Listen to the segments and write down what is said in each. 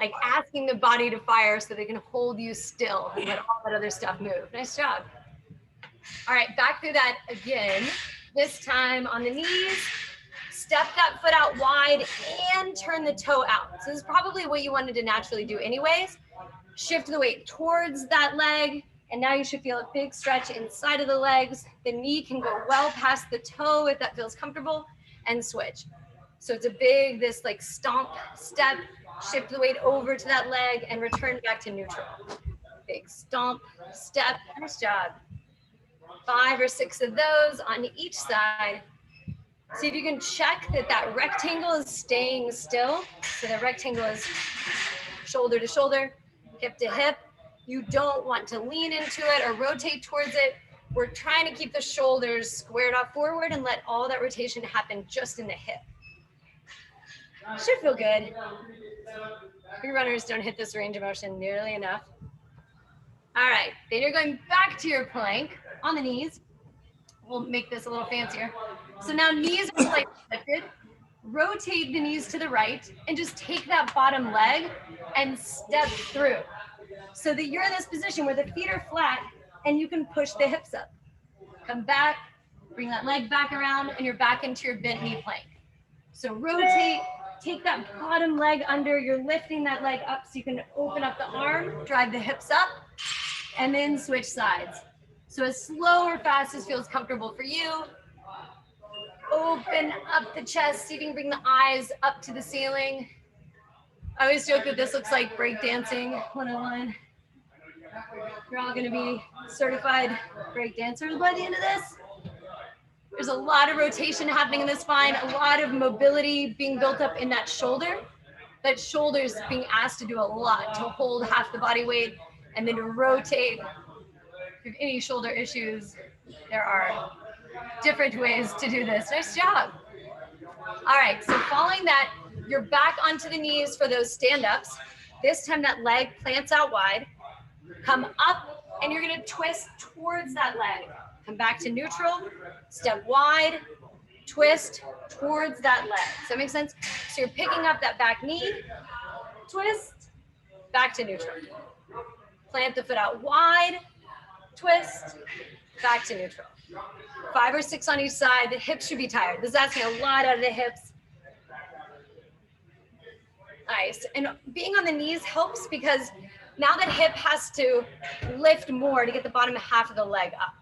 like asking the body to fire so they can hold you still and let all that other stuff move. Nice job. All right, back through that again. This time on the knees, step that foot out wide and turn the toe out. So this is probably what you wanted to naturally do anyways. Shift the weight towards that leg, and now you should feel a big stretch inside of the legs. The knee can go well past the toe if that feels comfortable, and switch. So it's a big, this like stomp step, shift the weight over to that leg and return back to neutral. Big stomp, step, nice job. 5 or 6 of those on each side. See if you can check that that rectangle is staying still. So the rectangle is shoulder to shoulder, hip to hip. You don't want to lean into it or rotate towards it. We're trying to keep the shoulders squared off forward and let all that rotation happen just in the hip. Should feel good. Free runners don't hit this range of motion nearly enough. All right, then you're going back to your plank on the knees. We'll make this a little fancier. So now knees are slightly lifted. Rotate the knees to the right and just take that bottom leg and step through so that you're in this position where the feet are flat and you can push the hips up. Come back, bring that leg back around, and you're back into your bent knee plank. So rotate, take that bottom leg under, you're lifting that leg up so you can open up the arm, drive the hips up, and then switch sides. So as slow or fast as feels comfortable for you. Open up the chest so you can bring the eyes up to the ceiling. I always joke that this looks like breakdancing 101. You're all gonna be certified break dancers by the end of this. There's a lot of rotation happening in the spine, a lot of mobility being built up in that shoulder. That shoulder's being asked to do a lot to hold half the body weight and then to rotate. If you have any shoulder issues, there are different ways to do this. Nice job. All right, so following that, you're back onto the knees for those stand-ups. This time that leg plants out wide. Come up and you're gonna twist towards that leg. Come back to neutral, step wide, twist towards that leg. Does that make sense? So you're picking up that back knee, twist, back to neutral. Plant the foot out wide, twist, back to neutral. 5 or 6 on each side. The hips should be tired. This is asking a lot out of the hips. Nice. And being on the knees helps because now that hip has to lift more to get the bottom half of the leg up.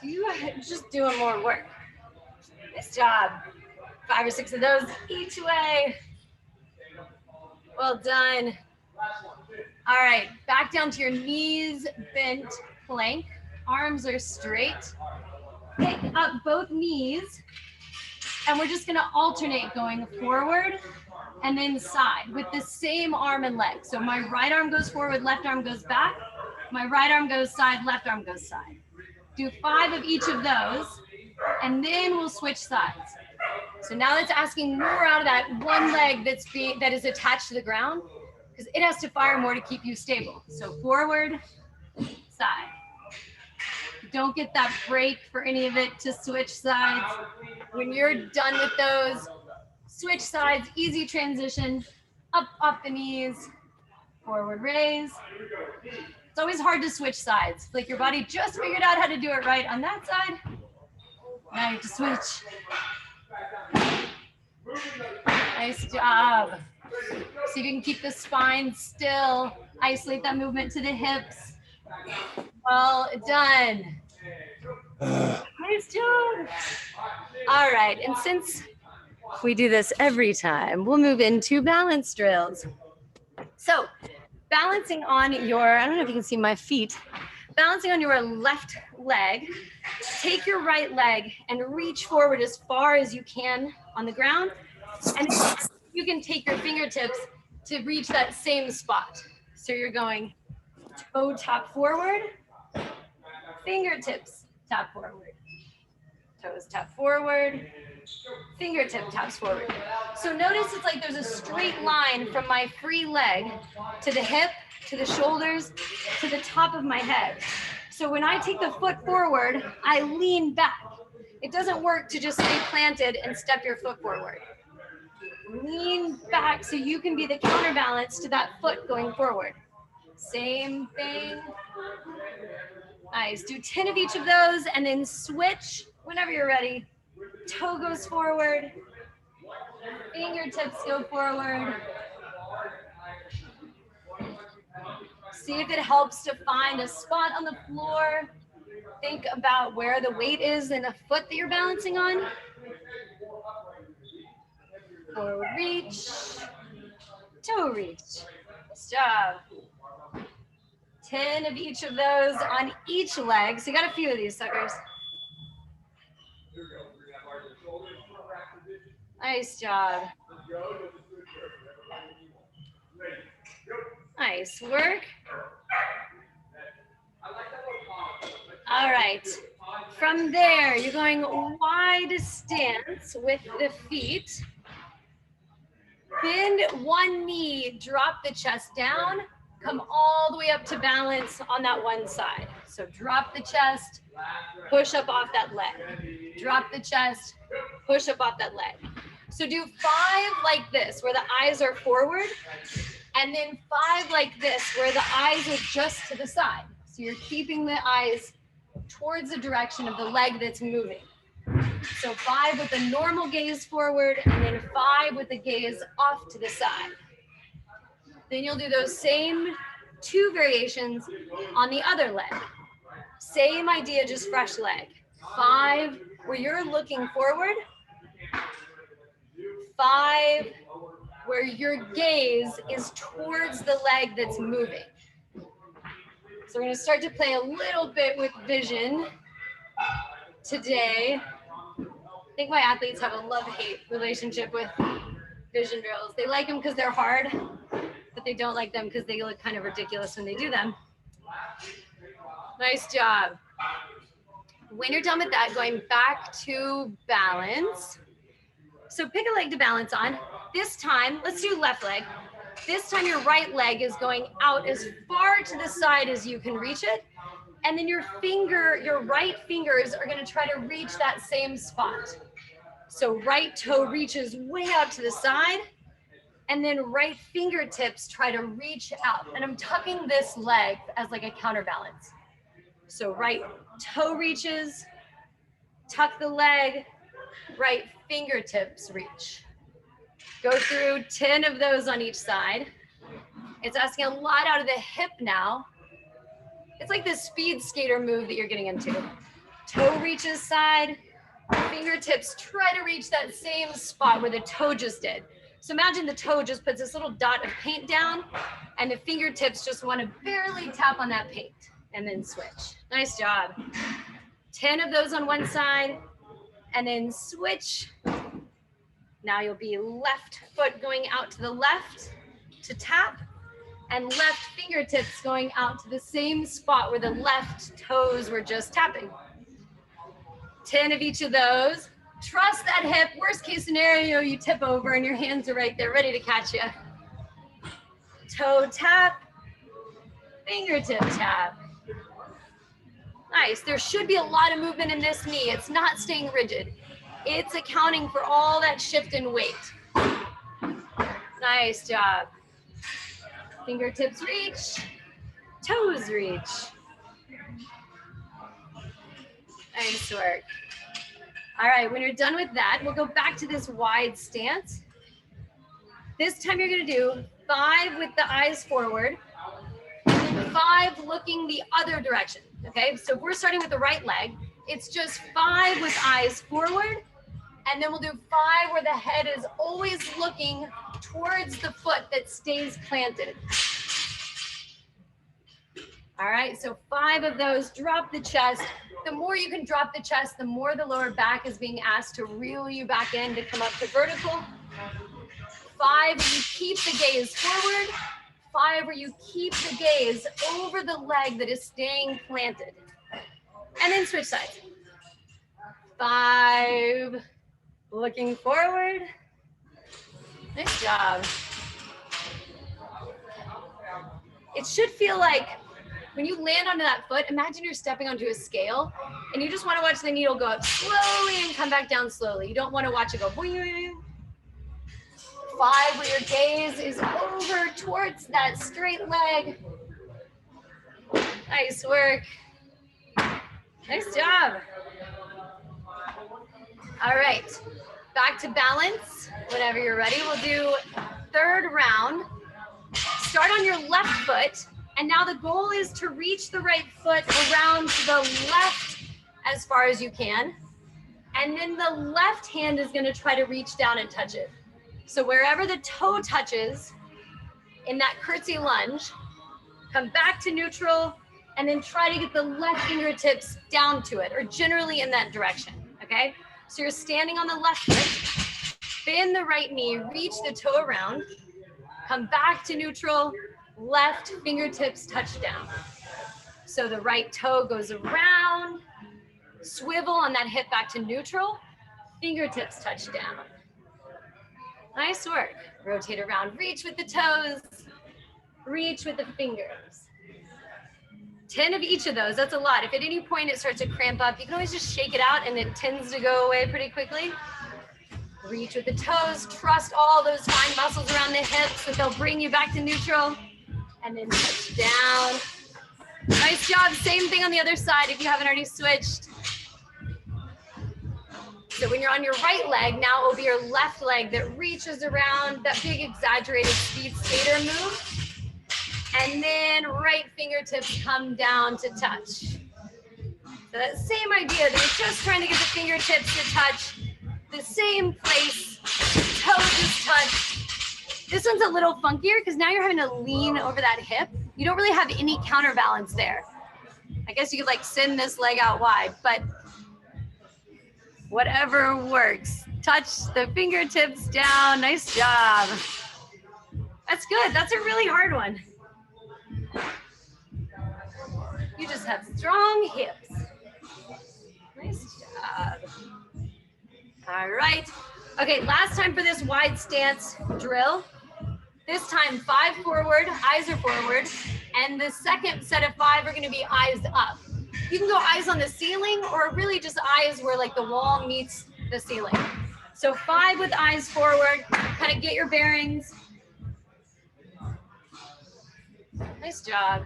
So you are just doing more work. Nice job. 5 or 6 of those each way. Well done. All right, back down to your knees bent plank. Arms are straight. Pick up both knees, and we're just gonna alternate going forward and then side with the same arm and leg. So my right arm goes forward, left arm goes back. My right arm goes side, left arm goes side. Do 5 of each of those, and then we'll switch sides. So now that's asking more out of that one leg that is attached to the ground, because it has to fire more to keep you stable. So forward, side. Don't get that break for any of it to switch sides. When you're done with those, switch sides, easy transition, up off the knees, forward raise. It's always hard to switch sides. Like your body just figured out how to do it right on that side. Now you have to switch. Nice job. See if you can keep the spine still. Isolate that movement to the hips. Well done. Nice job. All right, and since we do this every time, we'll move into balance drills. So balancing on your, I don't know if you can see my feet, balancing on your left leg, take your right leg and reach forward as far as you can on the ground. And you can take your fingertips to reach that same spot. So you're going toe tap forward, fingertips tap forward, toes tap forward, fingertip taps forward. So notice it's like there's a straight line from my free leg to the hip, to the shoulders, to the top of my head. So when I take the foot forward, I lean back. It doesn't work to just stay planted and step your foot forward. Lean back so you can be the counterbalance to that foot going forward. Same thing. Nice. Do 10 of each of those and then switch whenever you're ready. Toe goes forward. Fingertips go forward. See if it helps to find a spot on the floor. Think about where the weight is in the foot that you're balancing on. Forward reach, toe reach. Nice job. 10 of each of those on each leg. So you got a few of these suckers. Nice job. Nice work. All right. From there, you're going wide stance with the feet. Bend one knee, drop the chest down, come all the way up to balance on that one side. So drop the chest, push up off that leg. Drop the chest, push up off that leg. So do 5 like this, where the eyes are forward, and then 5 like this, where the eyes are just to the side. So you're keeping the eyes towards the direction of the leg that's moving. So 5 with the normal gaze forward, and then 5 with the gaze off to the side. Then you'll do those same 2 variations on the other leg. Same idea, just fresh leg. 5 where you're looking forward. 5 where your gaze is towards the leg that's moving. So we're going to start to play a little bit with vision today. I think my athletes have a love-hate relationship with vision drills. They like them because they're hard, but they don't like them because they look kind of ridiculous when they do them. Nice job. When you're done with that, going back to balance. So pick a leg to balance on. This time, let's do left leg. This time your right leg is going out as far to the side as you can reach it. And then your right fingers are going to try to reach that same spot. So right toe reaches way out to the side, and then right fingertips try to reach out. And I'm tucking this leg as like a counterbalance. So right toe reaches, tuck the leg, right fingertips reach. Go through 10 of those on each side. It's asking a lot out of the hip now. It's like this speed skater move that you're getting into. Toe reaches side, fingertips try to reach that same spot where the toe just did. So imagine the toe just puts this little dot of paint down, and the fingertips just want to barely tap on that paint, and then switch. Nice job. 10 of those on one side, and then switch. Now you'll be left foot going out to the left to tap, and left fingertips going out to the same spot where the left toes were just tapping. 10 of each of those. Trust that hip. Worst case scenario, you tip over and your hands are right there ready to catch you. Toe tap, fingertip tap. Nice. There should be a lot of movement in this knee. It's not staying rigid. It's accounting for all that shift in weight. Nice job. Fingertips reach, toes reach. Nice work. All right, when you're done with that, we'll go back to this wide stance. This time you're gonna do 5 with the eyes forward, and then 5 looking the other direction, okay? So if we're starting with the right leg, it's just 5 with eyes forward, and then we'll do 5 where the head is always looking towards the foot that stays planted. All right, so 5 of those, drop the chest. The more you can drop the chest, the more the lower back is being asked to reel you back in to come up to vertical. 5 where you keep the gaze forward. 5 where you keep the gaze over the leg that is staying planted. And then switch sides. 5, looking forward. Nice job. It should feel like when you land onto that foot, imagine you're stepping onto a scale and you just want to watch the needle go up slowly and come back down slowly. You don't want to watch it go boing. 5 where your gaze is over towards that straight leg. Nice work. Nice job. All right, back to balance. Whenever you're ready, we'll do third round. Start on your left foot, and now the goal is to reach the right foot around to the left as far as you can. And then the left hand is gonna try to reach down and touch it. So wherever the toe touches in that curtsy lunge, come back to neutral, and then try to get the left fingertips down to it, or generally in that direction, okay? So you're standing on the left foot, bend the right knee, reach the toe around, come back to neutral, left fingertips touch down. So the right toe goes around, swivel on that hip back to neutral, fingertips touch down. Nice work. Rotate around, reach with the toes, reach with the fingers. 10 of each of those, that's a lot. If at any point it starts to cramp up, you can always just shake it out and it tends to go away pretty quickly. Reach with the toes, trust all those fine muscles around the hips that they'll bring you back to neutral, and then touch down. Nice job, same thing on the other side if you haven't already switched. So when you're on your right leg, now it will be your left leg that reaches around, that big exaggerated speed skater move. And then right fingertips come down to touch. So that same idea, they're just trying to get the fingertips to touch the same place, toes just touch. This one's a little funkier because now you're having to lean over that hip. You don't really have any counterbalance there. I guess you could like send this leg out wide, but whatever works. Touch the fingertips down, nice job. That's good, that's a really hard one. You just have strong hips. Nice job. All right. Okay, last time for this wide stance drill. This time 5 forward, eyes are forward. And the second set of 5 are gonna be eyes up. You can go eyes on the ceiling or really just eyes where like the wall meets the ceiling. So 5 with eyes forward, kind of get your bearings. Nice job.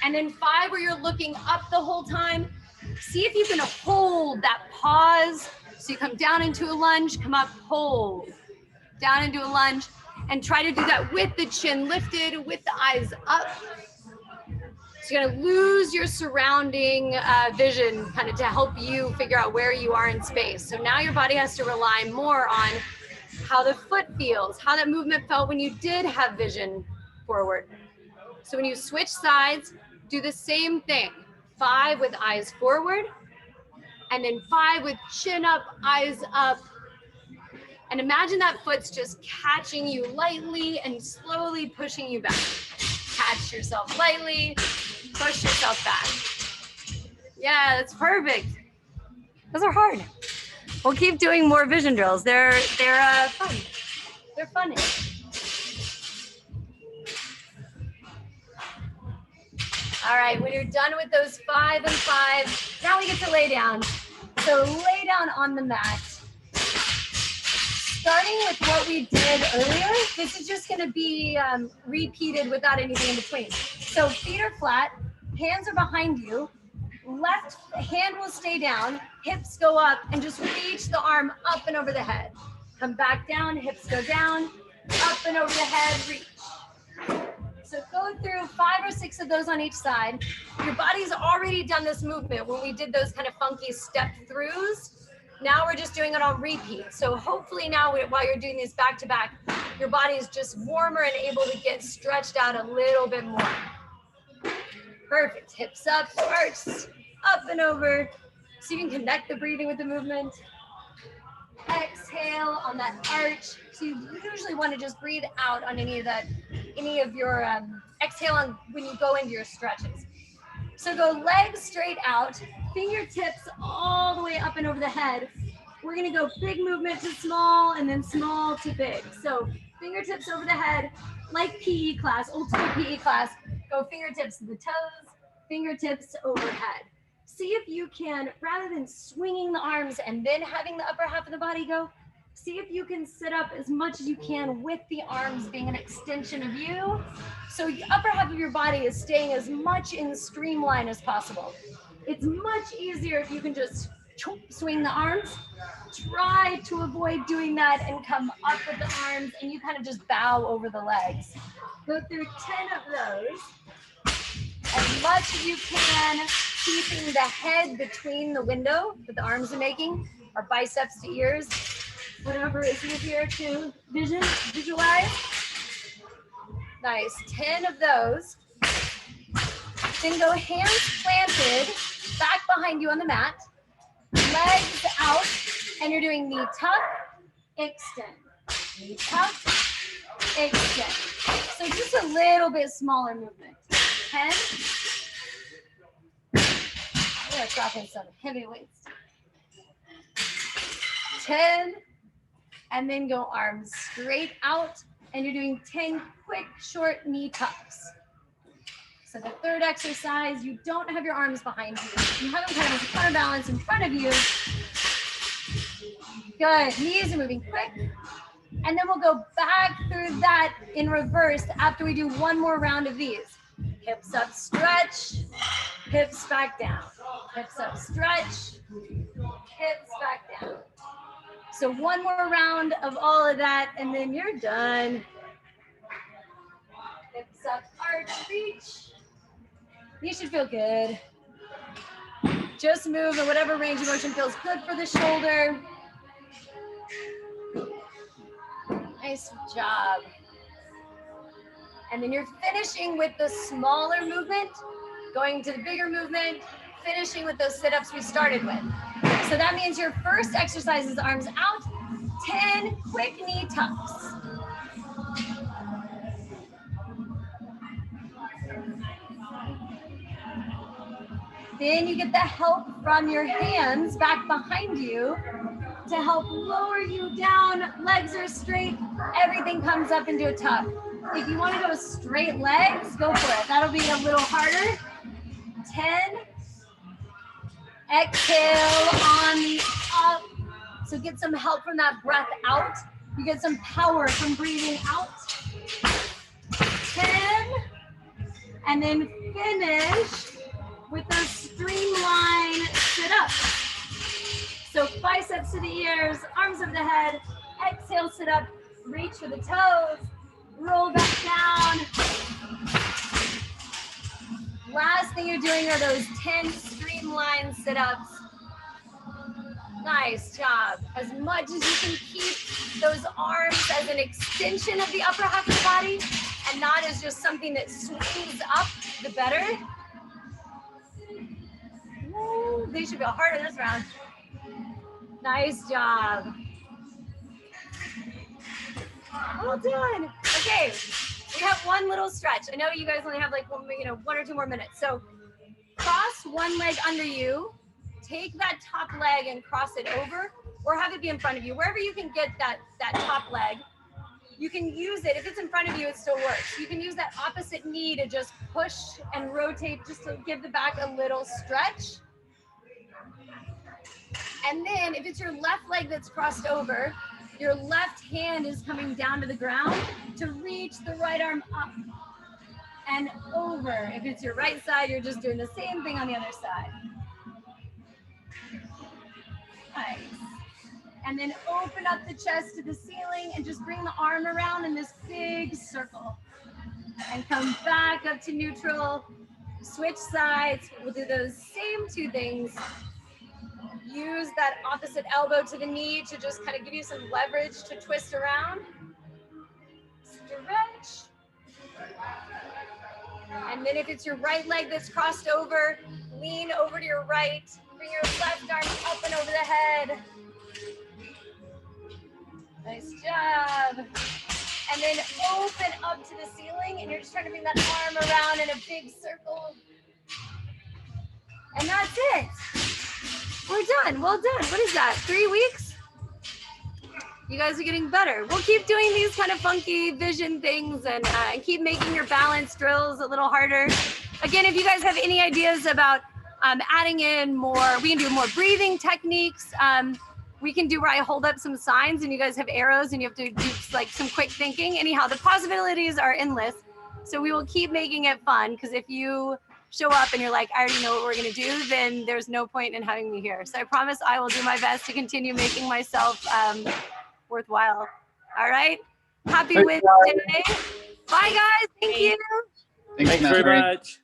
And then 5 where you're looking up the whole time. See if you can hold that pause. So you come down into a lunge, come up, hold. Down into a lunge, and try to do that with the chin lifted, with the eyes up. So you're gonna lose your surrounding vision kind of to help you figure out where you are in space. So now your body has to rely more on how the foot feels, how that movement felt when you did have vision forward. So when you switch sides, do the same thing. 5 with eyes forward, and then 5 with chin up, eyes up. And imagine that foot's just catching you lightly and slowly pushing you back. Catch yourself lightly, push yourself back. Yeah, that's perfect. Those are hard. We'll keep doing more vision drills. They're fun. They're fun. All right, when you're done with those 5 and 5, now we get to lay down. So lay down on the mat. Starting with what we did earlier, this is just gonna be repeated without anything in between. So feet are flat, hands are behind you, left hand will stay down, hips go up, and just reach the arm up and over the head. Come back down, hips go down, up and over the head, reach. So go through 5 or 6 of those on each side. Your body's already done this movement when we did those kind of funky step throughs. Now we're just doing it on repeat. So hopefully now while you're doing these back to back, your body is just warmer and able to get stretched out a little bit more. Perfect, hips up, arcs, up and over. So you can connect the breathing with the movement. Exhale on that arch. So you usually want to just breathe out on any of your exhale on when you go into your stretches. So go legs straight out, fingertips all the way up and over the head. We're gonna go big movement to small and then small to big. So fingertips over the head, like PE class, old school PE class, go fingertips to the toes, fingertips overhead. See if you can, rather than swinging the arms and then having the upper half of the body go, see if you can sit up as much as you can with the arms being an extension of you. So the upper half of your body is staying as much in streamline as possible. It's much easier if you can just swing the arms. Try to avoid doing that and come up with the arms and you kind of just bow over the legs. Go through 10 of those. As much as you can, keeping the head between the window that the arms are making, or biceps to ears, whatever is easier to visualize. Nice, 10 of those. Then go hands planted, back behind you on the mat, legs out, and you're doing knee tuck, extend, knee tuck, extend. So just a little bit smaller movement. 10. We're dropping some heavy weights. 10, and then go arms straight out, and you're doing 10 quick, short knee tucks. So the third exercise, you don't have your arms behind you. You have them kind of as counterbalance in front of you. Good, knees are moving quick. And then we'll go back through that in reverse after we do one more round of these. Hips up, stretch, hips back down. Hips up, stretch, hips back down. So one more round of all of that, and then you're done. Hips up, arch, reach. You should feel good. Just move in whatever range of motion feels good for the shoulder. Nice job. And then you're finishing with the smaller movement, going to the bigger movement, finishing with those sit-ups we started with. So that means your first exercise is arms out, 10 quick knee tucks. Then you get the help from your hands back behind you to help lower you down. Legs are straight, everything comes up into a tuck. If you want to go straight legs, go for it. That'll be a little harder. 10. Exhale on the up. So get some help from that breath out. You get some power from breathing out. 10. And then finish with those streamline sit-ups. So biceps to the ears, arms over the head. Exhale, sit up, reach for the toes. Roll back down. Last thing you're doing are those 10 streamline sit-ups. Nice job. As much as you can keep those arms as an extension of the upper half of the body and not as just something that swings up, the better. Ooh, they should feel harder this round. Nice job. Well done. Okay, we have one little stretch. I know you guys only have like one or two more minutes. So cross one leg under you, take that top leg and cross it over, or have it be in front of you. Wherever you can get that top leg, you can use it. If it's in front of you, it still works. You can use that opposite knee to just push and rotate just to give the back a little stretch. And then if it's your left leg that's crossed over, your left hand is coming down to the ground to reach the right arm up and over. If it's your right side, you're just doing the same thing on the other side. Nice. And then open up the chest to the ceiling and just bring the arm around in this big circle. And come back up to neutral. Switch sides. We'll do those same two things. Use that opposite elbow to the knee to just kind of give you some leverage to twist around. Stretch. And then if it's your right leg that's crossed over, lean over to your right. Bring your left arm up and over the head. Nice job. And then open up to the ceiling, and you're just trying to bring that arm around in a big circle. And that's it. We're done. Well done. What is that? 3 weeks? You guys are getting better. We'll keep doing these kind of funky vision things and keep making your balance drills a little harder. Again, if you guys have any ideas about adding in more, we can do more breathing techniques. we can do where I hold up some signs and you guys have arrows and you have to do like some quick thinking. Anyhow, the possibilities are endless. So we will keep making it fun, because if you show up and you're like, I already know what we're gonna do, then there's no point in having me here. So I promise I will do my best to continue making myself worthwhile. All right. Happy Wednesday. Bye guys. Thank you. Thanks very much.